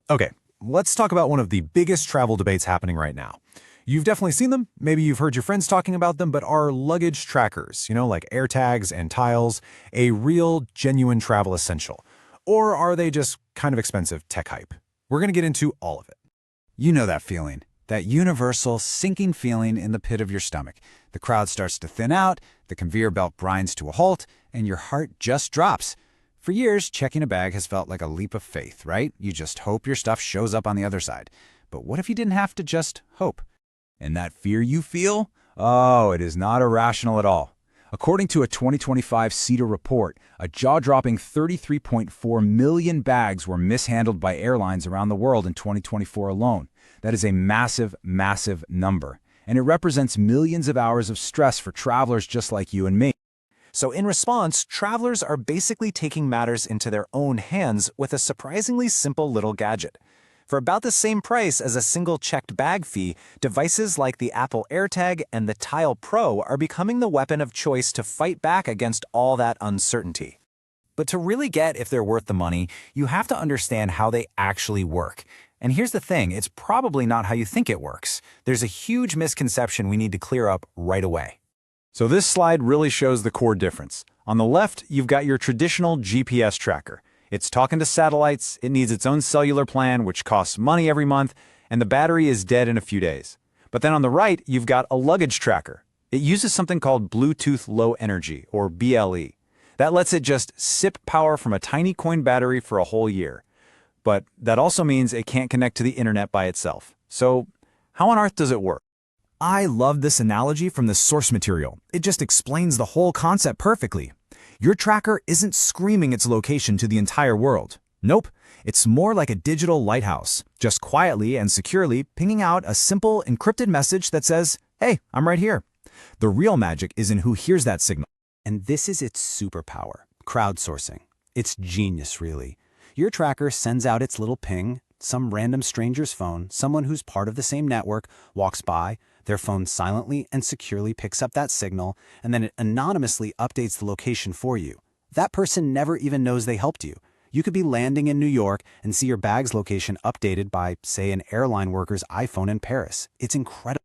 Okay, let's talk about one of the biggest travel debates happening right now. You've definitely seen them, maybe you've heard your friends talking about them, but are luggage trackers, like AirTags and Tiles, a real, genuine travel essential? Or are they just kind of expensive tech hype? We're going to get into all of it. You know that feeling, that universal sinking feeling in the pit of your stomach. The crowd starts to thin out, the conveyor belt grinds to a halt, and your heart just drops. For years, checking a bag has felt like a leap of faith, right? You just hope your stuff shows up on the other side. But what if you didn't have to just hope? And that fear you feel? Oh, it is not irrational at all. According to a 2025 CETA report, a jaw-dropping 33.4 million bags were mishandled by airlines around the world in 2024 alone. That is a massive, massive number. And it represents millions of hours of stress for travelers just like you and me. So in response, travelers are basically taking matters into their own hands with a surprisingly simple little gadget. For about the same price as a single checked bag fee, devices like the Apple AirTag and the Tile Pro are becoming the weapon of choice to fight back against all that uncertainty. But to really get if they're worth the money, you have to understand how they actually work. And here's the thing, it's probably not how you think it works. There's a huge misconception we need to clear up right away. So this slide really shows the core difference. On the left, you've got your traditional GPS tracker. It's talking to satellites, it needs its own cellular plan, which costs money every month, and the battery is dead in a few days. But then on the right, you've got a luggage tracker. It uses something called Bluetooth Low Energy, or BLE. That lets it just sip power from a tiny coin battery for a whole year. But that also means it can't connect to the internet by itself. So how on earth does it work? I love this analogy from the source material. It just explains the whole concept perfectly. Your tracker isn't screaming its location to the entire world. Nope, it's more like a digital lighthouse, just quietly and securely pinging out a simple encrypted message that says, "Hey, I'm right here." The real magic is in who hears that signal. And this is its superpower, crowdsourcing. It's genius, really. Your tracker sends out its little ping, some random stranger's phone, someone who's part of the same network, walks by, their phone silently and securely picks up that signal, and then it anonymously updates the location for you. That person never even knows they helped you. You could be landing in New York and see your bag's location updated by, say, an airline worker's iPhone in Paris. It's incredible.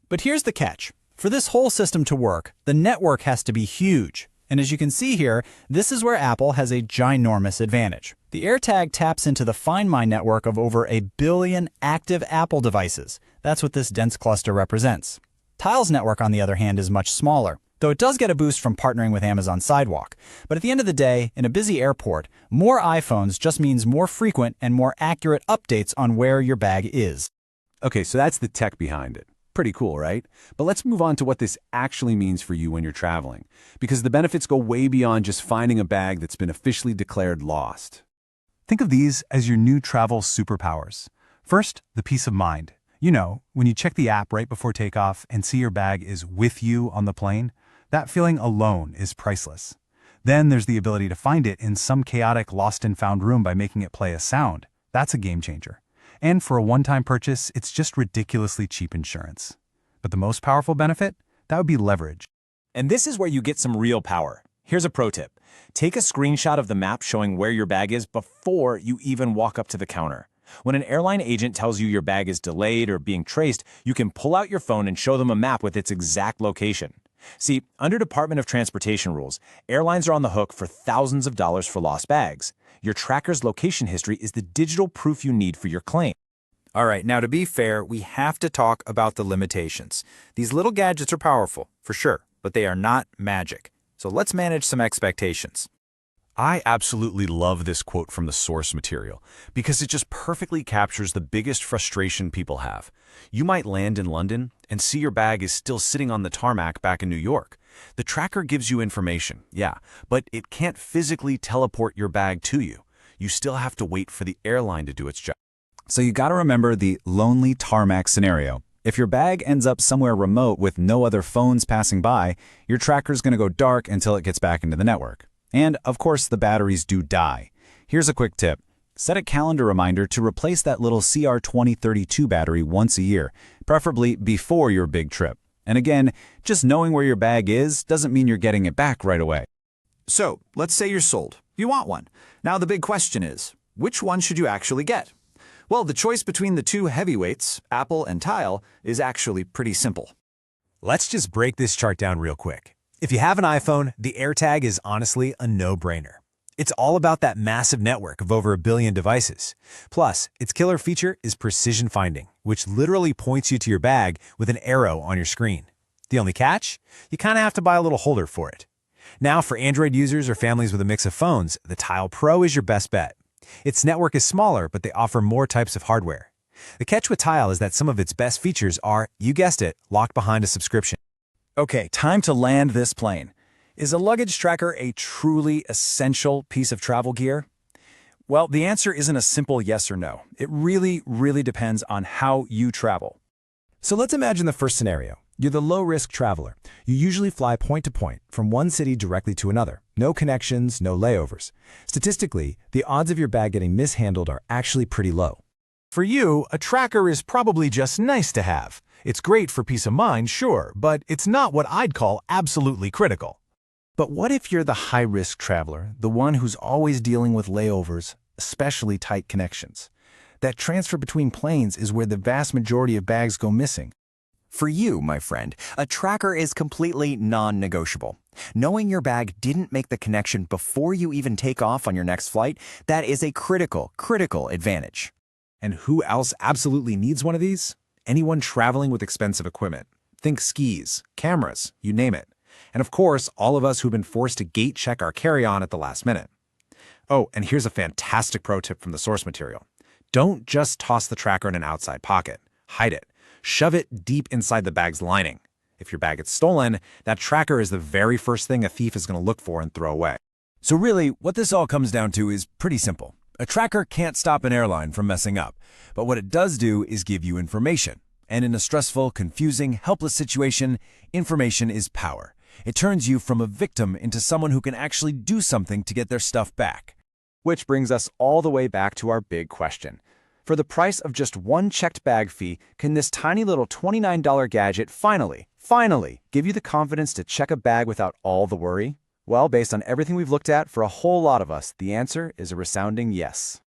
But here's the catch. For this whole system to work, the network has to be huge. And as you can see here, this is where Apple has a ginormous advantage. The AirTag taps into the Find My network of over 1 billion active Apple devices. That's what this dense cluster represents. Tile's network, on the other hand, is much smaller, though it does get a boost from partnering with Amazon Sidewalk. But at the end of the day, in a busy airport, more iPhones just means more frequent and more accurate updates on where your bag is. Okay, so that's the tech behind it. Pretty cool, right? But let's move on to what this actually means for you when you're traveling, because the benefits go way beyond just finding a bag that's been officially declared lost. Think of these as your new travel superpowers. First, the peace of mind. When you check the app right before takeoff and see your bag is with you on the plane, that feeling alone is priceless. Then there's the ability to find it in some chaotic lost and found room by making it play a sound. That's a game changer. And for a one-time purchase, it's just ridiculously cheap insurance. But the most powerful benefit? That would be leverage. And this is where you get some real power. Here's a pro tip. Take a screenshot of the map showing where your bag is before you even walk up to the counter. When an airline agent tells you your bag is delayed or being traced, you can pull out your phone and show them a map with its exact location. See, under Department of Transportation rules, airlines are on the hook for thousands of dollars for lost bags. Your tracker's location history is the digital proof you need for your claim. All right, now to be fair, we have to talk about the limitations. These little gadgets are powerful, for sure, but they are not magic. So let's manage some expectations. I absolutely love this quote from the source material because it just perfectly captures the biggest frustration people have. You might land in London and see your bag is still sitting on the tarmac back in New York. The tracker gives you information, yeah, but it can't physically teleport your bag to you. You still have to wait for the airline to do its job. So you gotta remember the lonely tarmac scenario. If your bag ends up somewhere remote with no other phones passing by, your tracker's gonna go dark until it gets back into the network. And, of course, the batteries do die. Here's a quick tip. Set a calendar reminder to replace that little CR2032 battery once a year, preferably before your big trip. And again, just knowing where your bag is doesn't mean you're getting it back right away. So, let's say you're sold. You want one. Now the big question is, which one should you actually get? Well, the choice between the two heavyweights, Apple and Tile, is actually pretty simple. Let's just break this chart down real quick. If you have an iPhone, the AirTag is honestly a no-brainer. It's all about that massive network of over 1 billion devices. Plus, its killer feature is precision finding, which literally points you to your bag with an arrow on your screen. The only catch? You kind of have to buy a little holder for it. Now, for Android users or families with a mix of phones, the Tile Pro is your best bet. Its network is smaller, but they offer more types of hardware. The catch with Tile is that some of its best features are, you guessed it, locked behind a subscription. Okay, time to land this plane. Is a luggage tracker a truly essential piece of travel gear? Well, the answer isn't a simple yes or no. It really depends on how you travel. So let's imagine the first scenario. You're the low-risk traveler. You usually fly point to point, from one city directly to another. No connections, no layovers. Statistically, the odds of your bag getting mishandled are actually pretty low. For you, a tracker is probably just nice to have. It's great for peace of mind, sure, but it's not what I'd call absolutely critical. But what if you're the high-risk traveler, the one who's always dealing with layovers, especially tight connections? That transfer between planes is where the vast majority of bags go missing. For you, my friend, a tracker is completely non-negotiable. Knowing your bag didn't make the connection before you even take off on your next flight, that is a critical advantage. And who else absolutely needs one of these? Anyone traveling with expensive equipment. Think skis, cameras, you name it. And of course, all of us who've been forced to gate check our carry-on at the last minute. Oh, and here's a fantastic pro tip from the source material. Don't just toss the tracker in an outside pocket. Hide it. Shove it deep inside the bag's lining. If your bag gets stolen, that tracker is the very first thing a thief is going to look for and throw away. So really, what this all comes down to is pretty simple. A tracker can't stop an airline from messing up, but what it does do is give you information. And in a stressful, confusing, helpless situation, information is power. It turns you from a victim into someone who can actually do something to get their stuff back. Which brings us all the way back to our big question. For the price of just one checked bag fee, can this tiny little $29 gadget finally give you the confidence to check a bag without all the worry? Well, based on everything we've looked at, for a whole lot of us, the answer is a resounding yes.